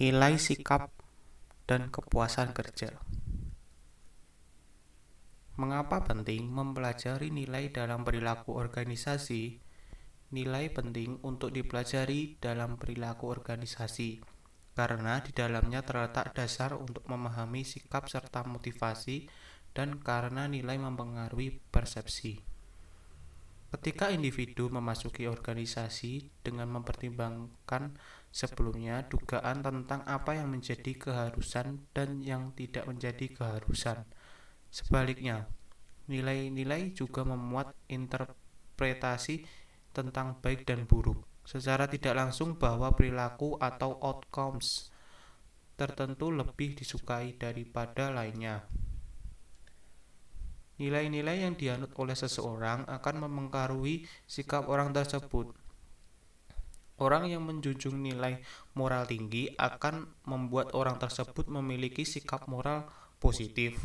Nilai sikap dan kepuasan kerja. Mengapa penting mempelajari nilai dalam perilaku organisasi? Nilai penting untuk dipelajari dalam perilaku organisasi karena di dalamnya terletak dasar untuk memahami sikap serta motivasi dan karena nilai mempengaruhi persepsi. Ketika individu memasuki organisasi dengan mempertimbangkan sebelumnya dugaan tentang apa yang menjadi keharusan dan yang tidak menjadi keharusan. Sebaliknya, nilai-nilai juga memuat interpretasi tentang baik dan buruk, secara tidak langsung bahwa perilaku atau outcomes tertentu lebih disukai daripada lainnya. Nilai-nilai yang dianut oleh seseorang akan mempengaruhi sikap orang tersebut. Orang yang menjunjung nilai moral tinggi akan membuat orang tersebut memiliki sikap moral positif.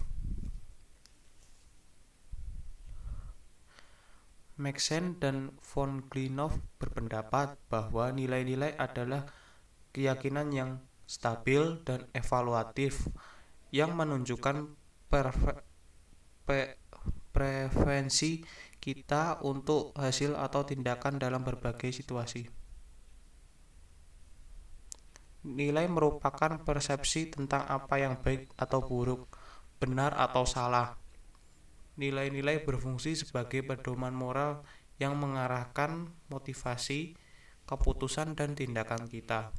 Maxen dan von Klinov berpendapat bahwa nilai-nilai adalah keyakinan yang stabil dan evaluatif yang menunjukkan preferensi kita untuk hasil atau tindakan dalam berbagai situasi. Nilai merupakan persepsi tentang apa yang baik atau buruk, benar atau salah. Nilai-nilai berfungsi sebagai pedoman moral yang mengarahkan motivasi, keputusan, dan tindakan kita.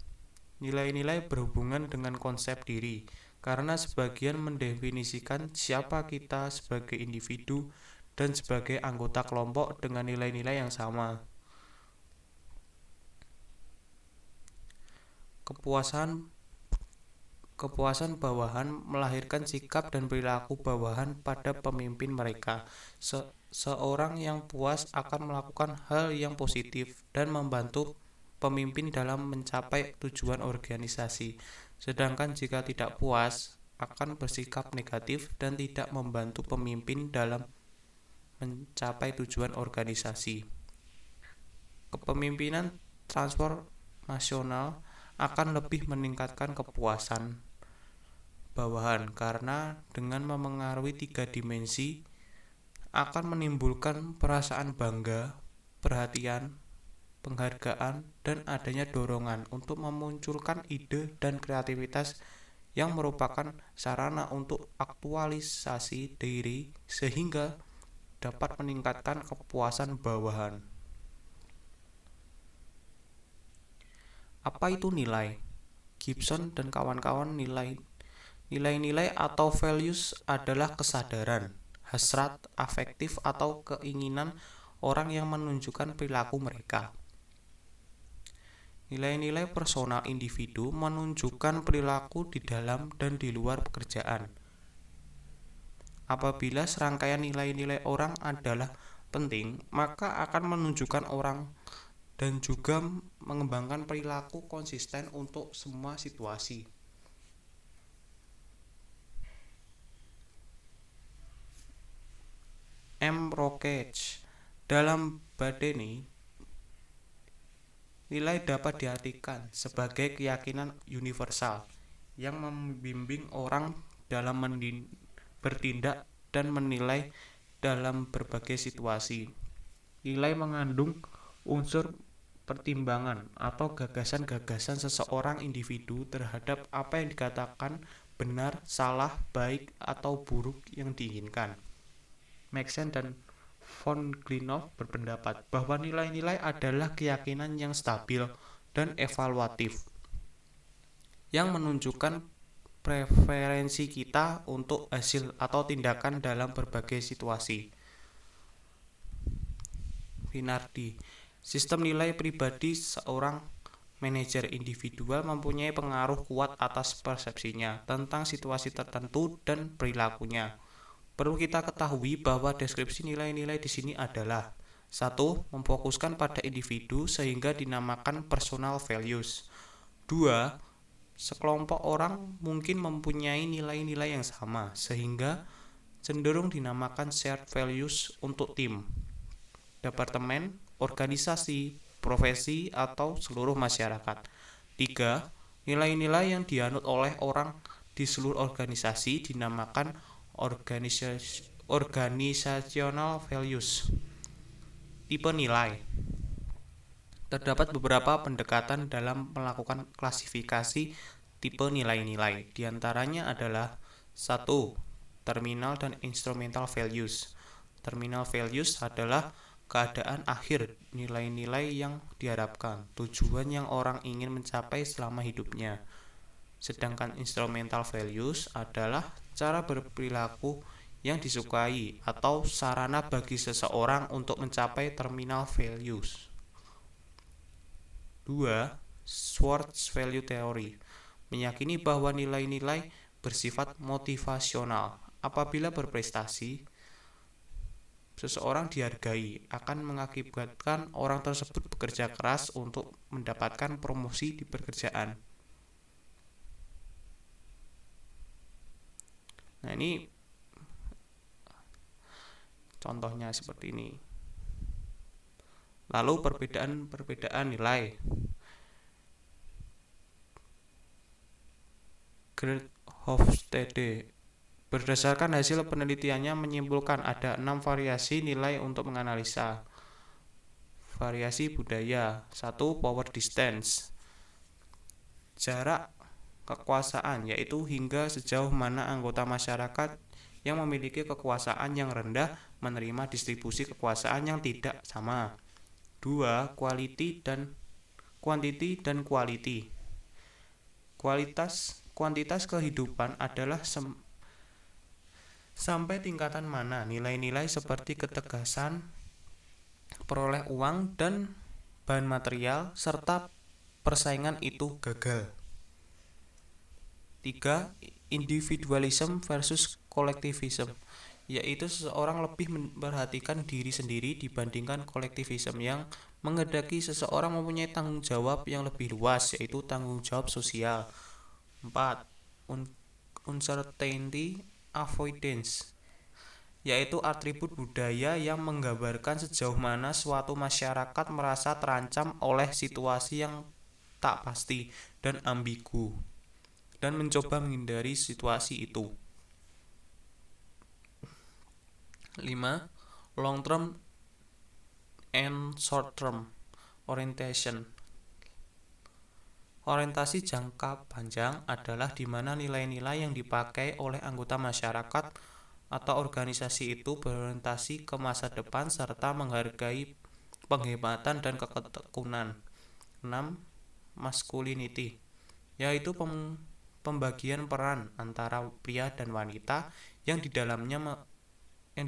Nilai-nilai berhubungan dengan konsep diri, karena sebagian mendefinisikan siapa kita sebagai individu dan sebagai anggota kelompok dengan nilai-nilai yang sama. Kepuasan bawahan melahirkan sikap dan perilaku bawahan pada pemimpin mereka. Seorang yang puas akan melakukan hal yang positif dan membantu pemimpin dalam mencapai tujuan organisasi. Sedangkan jika tidak puas, akan bersikap negatif dan tidak membantu pemimpin dalam mencapai tujuan organisasi. Kepemimpinan transformasional akan lebih meningkatkan kepuasan bawahan karena dengan memengaruhi 3 dimensi akan menimbulkan perasaan bangga, perhatian, penghargaan, dan adanya dorongan untuk memunculkan ide dan kreativitas yang merupakan sarana untuk aktualisasi diri sehingga dapat meningkatkan kepuasan bawahan. Apa itu nilai? Gibson dan kawan-kawan nilai-nilai atau values adalah kesadaran, hasrat, afektif atau keinginan orang yang menunjukkan perilaku mereka. Nilai-nilai personal individu menunjukkan perilaku di dalam dan di luar pekerjaan. Apabila serangkaian nilai-nilai orang adalah penting, maka akan menunjukkan orang dan juga mengembangkan perilaku konsisten untuk semua situasi. M. Rockach dalam Badeni, nilai dapat diartikan sebagai keyakinan universal yang membimbing orang dalam bertindak dan menilai dalam berbagai situasi. Nilai mengandung unsur pertimbangan atau gagasan-gagasan seseorang individu terhadap apa yang dikatakan benar, salah, baik, atau buruk yang diinginkan. Maxen dan von Klinov berpendapat bahwa nilai-nilai adalah keyakinan yang stabil dan evaluatif yang menunjukkan preferensi kita untuk hasil atau tindakan dalam berbagai situasi. Finardi, sistem nilai pribadi seorang manajer individual mempunyai pengaruh kuat atas persepsinya tentang situasi tertentu dan perilakunya. Perlu kita ketahui bahwa deskripsi nilai-nilai di sini adalah 1. Memfokuskan pada individu sehingga dinamakan personal values. 2. Sekelompok orang mungkin mempunyai nilai-nilai yang sama sehingga cenderung dinamakan shared values untuk tim, departemen, organisasi, profesi, atau seluruh masyarakat. 3. Nilai-nilai yang dianut oleh orang di seluruh organisasi dinamakan organizational values. Tipe nilai. Terdapat beberapa pendekatan dalam melakukan klasifikasi tipe nilai-nilai. Di antaranya adalah 1. Terminal dan instrumental values. Terminal values adalah keadaan akhir nilai-nilai yang diharapkan, tujuan yang orang ingin mencapai selama hidupnya. Sedangkan instrumental values adalah cara berperilaku yang disukai atau sarana bagi seseorang untuk mencapai terminal values. 2. Schwartz Value Theory meyakini bahwa nilai-nilai bersifat motivasional. Apabila berprestasi, seseorang dihargai akan mengakibatkan orang tersebut bekerja keras untuk mendapatkan promosi di pekerjaan. Nah, ini contohnya seperti ini. Lalu perbedaan nilai. Gerd Hofstede berdasarkan hasil penelitiannya menyimpulkan ada 6 variasi nilai untuk menganalisa. Variasi budaya. 1. Power distance. Jarak kekuasaan, yaitu hingga sejauh mana anggota masyarakat yang memiliki kekuasaan yang rendah menerima distribusi kekuasaan yang tidak sama. 2. Quantity dan quality. Kuantitas kehidupan adalah sampai tingkatan mana nilai-nilai seperti ketegasan, peroleh uang dan bahan material serta persaingan itu gagal. 3. Individualism versus collectivism, yaitu seseorang lebih memperhatikan diri sendiri dibandingkan kolektivisme yang menghendaki seseorang mempunyai tanggung jawab yang lebih luas, yaitu tanggung jawab sosial. 4. Uncertainty avoidance, yaitu atribut budaya yang menggambarkan sejauh mana suatu masyarakat merasa terancam oleh situasi yang tak pasti dan ambigu dan mencoba menghindari situasi itu. 5. Long term and short term orientation. Orientasi jangka panjang adalah di mana nilai-nilai yang dipakai oleh anggota masyarakat atau organisasi itu berorientasi ke masa depan serta menghargai penghematan dan ketekunan. 6. Masculinity, yaitu pembagian peran antara pria dan wanita yang di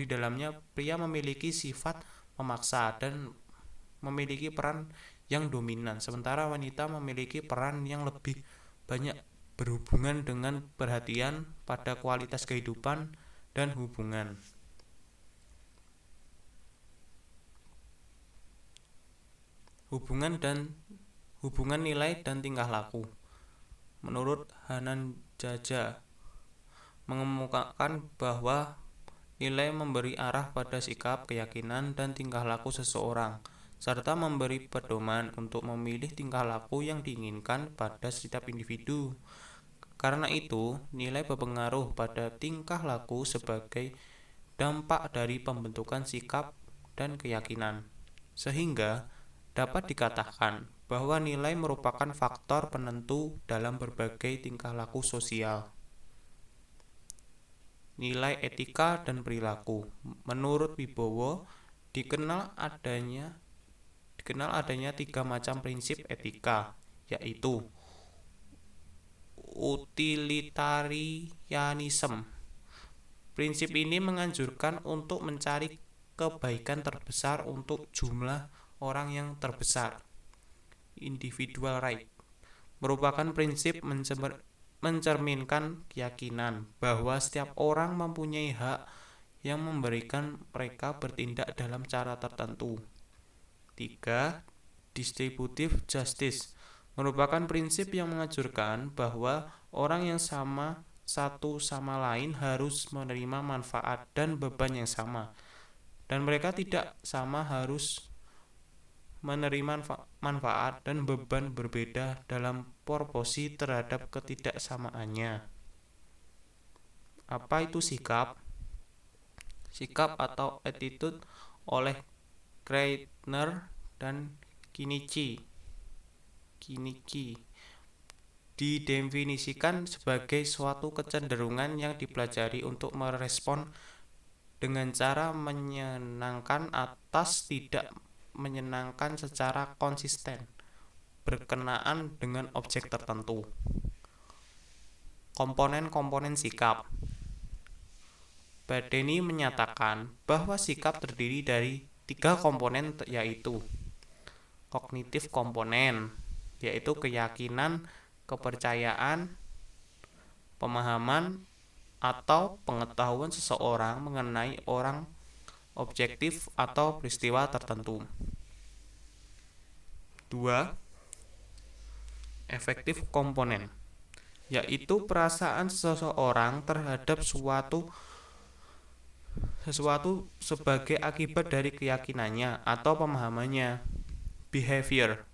dalamnya pria memiliki sifat memaksa dan memiliki peran yang dominan, sementara wanita memiliki peran yang lebih banyak berhubungan dengan perhatian pada kualitas kehidupan dan hubungan. Hubungan nilai dan tingkah laku. Menurut Hanan Jaja mengemukakan bahwa nilai memberi arah pada sikap, keyakinan, dan tingkah laku seseorang, serta memberi pedoman untuk memilih tingkah laku yang diinginkan pada setiap individu. Karena itu, nilai berpengaruh pada tingkah laku sebagai dampak dari pembentukan sikap dan keyakinan, sehingga dapat dikatakan bahwa nilai merupakan faktor penentu dalam berbagai tingkah laku sosial. Nilai etika dan perilaku. Menurut Wibowo, dikenal adanya 3 macam prinsip etika, yaitu utilitarianism. Prinsip ini menganjurkan untuk mencari kebaikan terbesar untuk jumlah orang yang terbesar. Individual right merupakan prinsip mencerminkan keyakinan bahwa setiap orang mempunyai hak yang memberikan mereka bertindak dalam cara tertentu. 3. Distributive justice merupakan prinsip yang menganjurkan bahwa orang yang satu sama lain harus menerima manfaat dan beban yang sama, dan mereka tidak sama harus menerima manfaat dan beban berbeda dalam proporsi terhadap ketidaksamaannya. Apa itu sikap? Sikap atau attitude oleh Kreitner dan Kinichi didefinisikan sebagai suatu kecenderungan yang dipelajari untuk merespon dengan cara menyenangkan atas tidak menyenangkan secara konsisten berkenaan dengan objek tertentu. Komponen-komponen sikap. Badeni menyatakan bahwa sikap terdiri dari 3 komponen, yaitu kognitif komponen, yaitu keyakinan, kepercayaan, pemahaman, atau pengetahuan seseorang mengenai orang, objektif, atau peristiwa tertentu. 2. Efektif komponen, yaitu perasaan seseorang terhadap sesuatu sebagai akibat dari keyakinannya atau pemahamannya. Behavior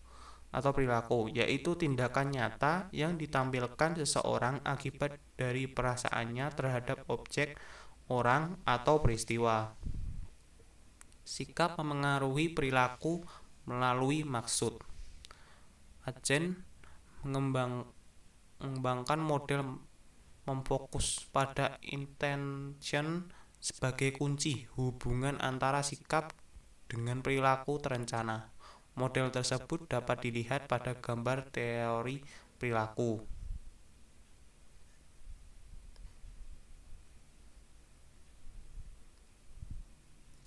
atau perilaku, yaitu tindakan nyata yang ditampilkan seseorang akibat dari perasaannya terhadap objek, orang, atau peristiwa. Sikap memengaruhi perilaku melalui maksud. Achen mengembangkan model memfokus pada intention sebagai kunci hubungan antara sikap dengan perilaku terencana. Model tersebut dapat dilihat pada gambar teori perilaku.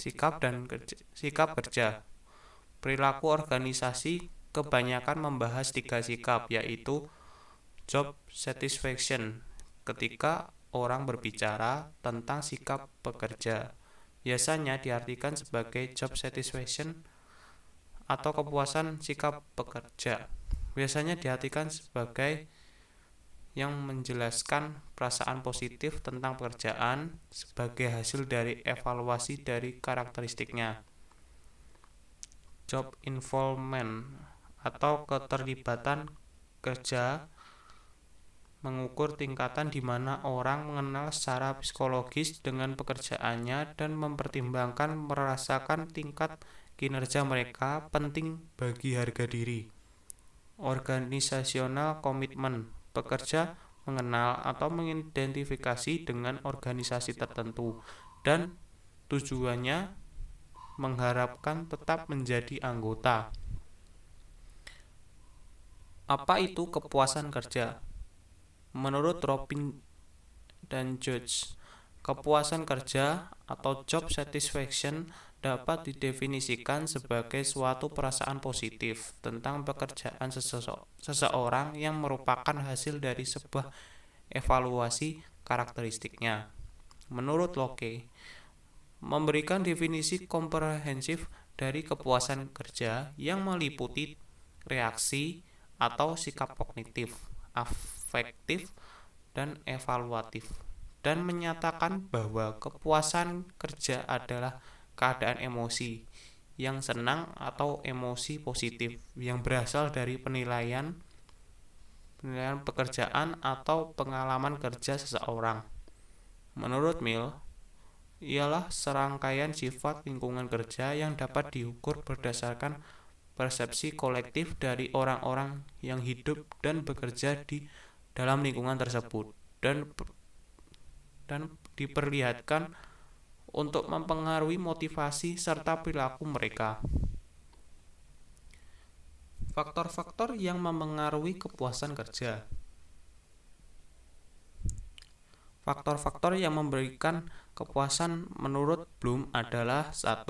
Sikap kerja. Perilaku organisasi kebanyakan membahas 3 sikap, yaitu job satisfaction. Ketika orang berbicara tentang sikap pekerja, biasanya diartikan sebagai job satisfaction atau kepuasan sikap pekerja. Biasanya diartikan sebagai yang menjelaskan perasaan positif tentang pekerjaan sebagai hasil dari evaluasi dari karakteristiknya. Job involvement atau keterlibatan kerja mengukur tingkatan di mana orang mengenal secara psikologis dengan pekerjaannya dan mempertimbangkan merasakan tingkat kinerja mereka penting bagi harga diri. Organisational commitment. Pekerja mengenal atau mengidentifikasi dengan organisasi tertentu dan tujuannya mengharapkan tetap menjadi anggota. Apa itu kepuasan kerja? Menurut Robin dan George, kepuasan kerja atau job satisfaction dapat didefinisikan sebagai suatu perasaan positif tentang pekerjaan seseorang yang merupakan hasil dari sebuah evaluasi karakteristiknya. Menurut Locke, memberikan definisi komprehensif dari kepuasan kerja yang meliputi reaksi atau sikap kognitif, afektif, dan evaluatif, dan menyatakan bahwa kepuasan kerja adalah keadaan emosi yang senang atau emosi positif yang berasal dari penilaian pekerjaan atau pengalaman kerja seseorang. Menurut Mill, ialah serangkaian sifat lingkungan kerja yang dapat diukur berdasarkan persepsi kolektif dari orang-orang yang hidup dan bekerja di dalam lingkungan tersebut dan diperlihatkan untuk mempengaruhi motivasi serta perilaku mereka. Faktor-faktor yang mempengaruhi kepuasan kerja. Faktor-faktor yang memberikan kepuasan menurut Bloom adalah 1.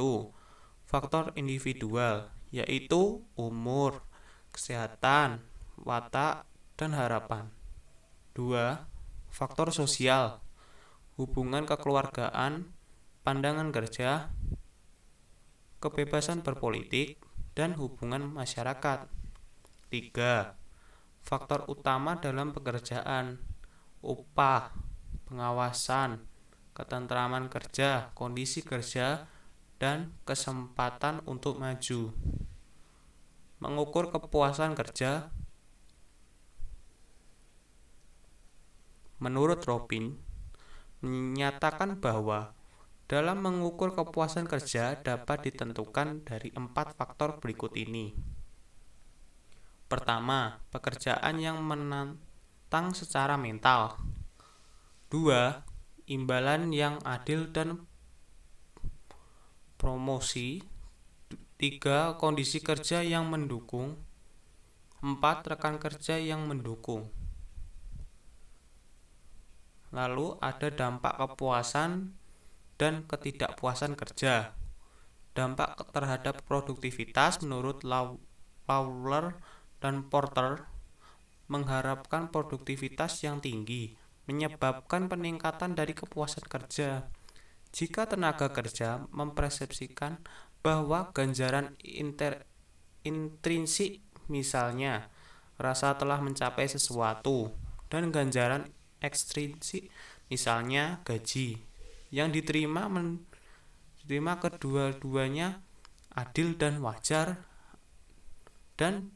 Faktor individual, yaitu umur, kesehatan, watak, dan harapan. 2. Faktor sosial, hubungan kekeluargaan, pandangan kerja, kebebasan berpolitik, dan hubungan masyarakat. 3. Faktor utama dalam pekerjaan, upah, pengawasan, ketentraman kerja, kondisi kerja, dan kesempatan untuk maju. Mengukur kepuasan kerja. Menurut Robin, menyatakan bahwa dalam mengukur kepuasan kerja dapat ditentukan dari 4 faktor berikut ini. Pertama, pekerjaan yang menantang secara mental. 2. Imbalan yang adil dan promosi. 3. Kondisi kerja yang mendukung. 4. Rekan kerja yang mendukung. Lalu ada dampak kepuasan dan ketidakpuasan kerja. Dampak terhadap produktivitas menurut Lawler dan Porter mengharapkan produktivitas yang tinggi menyebabkan peningkatan dari kepuasan kerja. Jika tenaga kerja mempersepsikan bahwa ganjaran intrinsik, misalnya rasa telah mencapai sesuatu, dan ganjaran ekstrinsik, misalnya gaji, yang diterima kedua-duanya adil dan wajar dan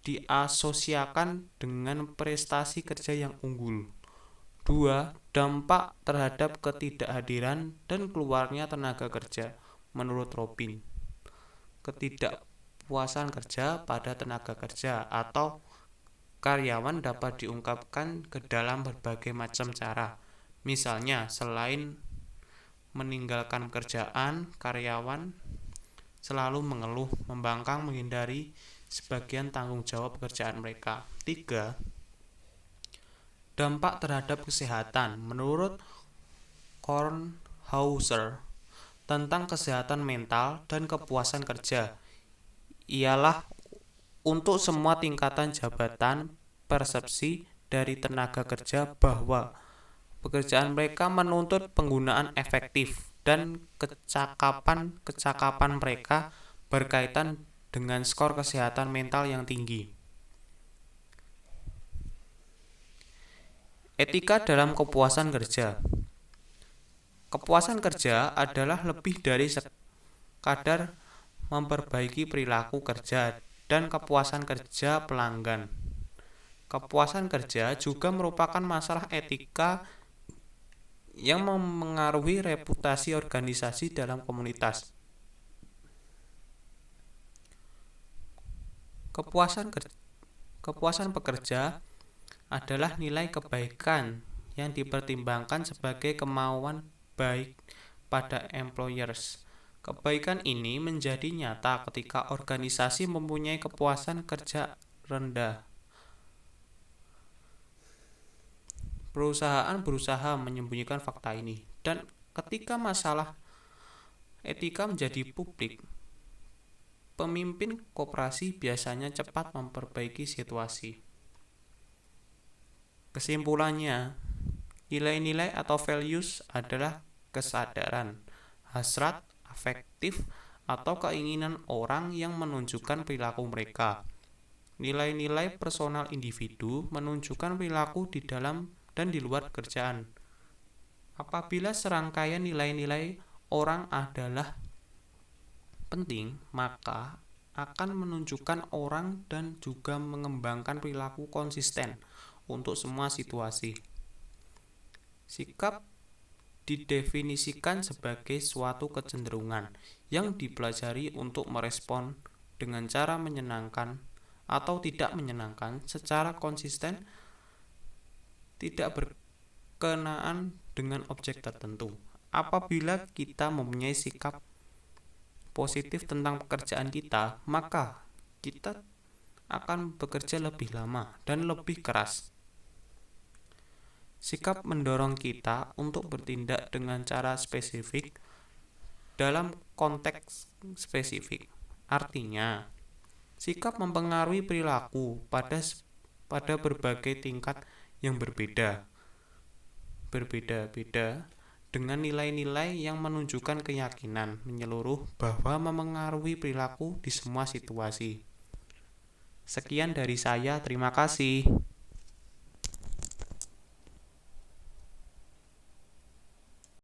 diasosiasikan dengan prestasi kerja yang unggul. 2. Dampak terhadap ketidakhadiran dan keluarnya tenaga kerja. Menurut Robin, ketidakpuasan kerja pada tenaga kerja atau karyawan dapat diungkapkan ke dalam berbagai macam cara. Misalnya, selain meninggalkan pekerjaan, karyawan selalu mengeluh, membangkang, menghindari sebagian tanggung jawab pekerjaan mereka. 3. Dampak terhadap kesehatan. Menurut Kornhauser tentang kesehatan mental dan kepuasan kerja ialah untuk semua tingkatan jabatan persepsi dari tenaga kerja bahwa pekerjaan mereka menuntut penggunaan efektif dan kecakapan mereka berkaitan dengan skor kesehatan mental yang tinggi. Etika dalam kepuasan kerja. Kepuasan kerja adalah lebih dari sekadar memperbaiki perilaku kerja dan kepuasan kerja pelanggan. Kepuasan kerja juga merupakan masalah etika yang memengaruhi reputasi organisasi dalam komunitas. Kepuasan pekerja adalah nilai kebaikan yang dipertimbangkan sebagai kemauan baik pada employers. Kebaikan ini menjadi nyata ketika organisasi mempunyai kepuasan kerja rendah. Perusahaan berusaha menyembunyikan fakta ini, dan ketika masalah etika menjadi publik, pemimpin koperasi biasanya cepat memperbaiki situasi. Kesimpulannya, nilai-nilai atau values adalah kesadaran, hasrat, afektif, atau keinginan orang yang menunjukkan perilaku mereka. Nilai-nilai personal individu menunjukkan perilaku di dalam dan di luar pekerjaan. Apabila serangkaian nilai-nilai orang adalah penting, maka akan menunjukkan orang dan juga mengembangkan perilaku konsisten untuk semua situasi. Sikap didefinisikan sebagai suatu kecenderungan yang dipelajari untuk merespon dengan cara menyenangkan atau tidak menyenangkan secara konsisten, tidak berkenaan dengan objek tertentu. Apabila kita mempunyai sikap positif tentang pekerjaan kita, maka kita akan bekerja lebih lama dan lebih keras. Sikap mendorong kita untuk bertindak dengan cara spesifik dalam konteks spesifik. Artinya, sikap mempengaruhi perilaku pada berbagai tingkat yang berbeda-beda dengan nilai-nilai yang menunjukkan keyakinan menyeluruh bahwa memengaruhi perilaku di semua situasi. Sekian dari saya, terima kasih.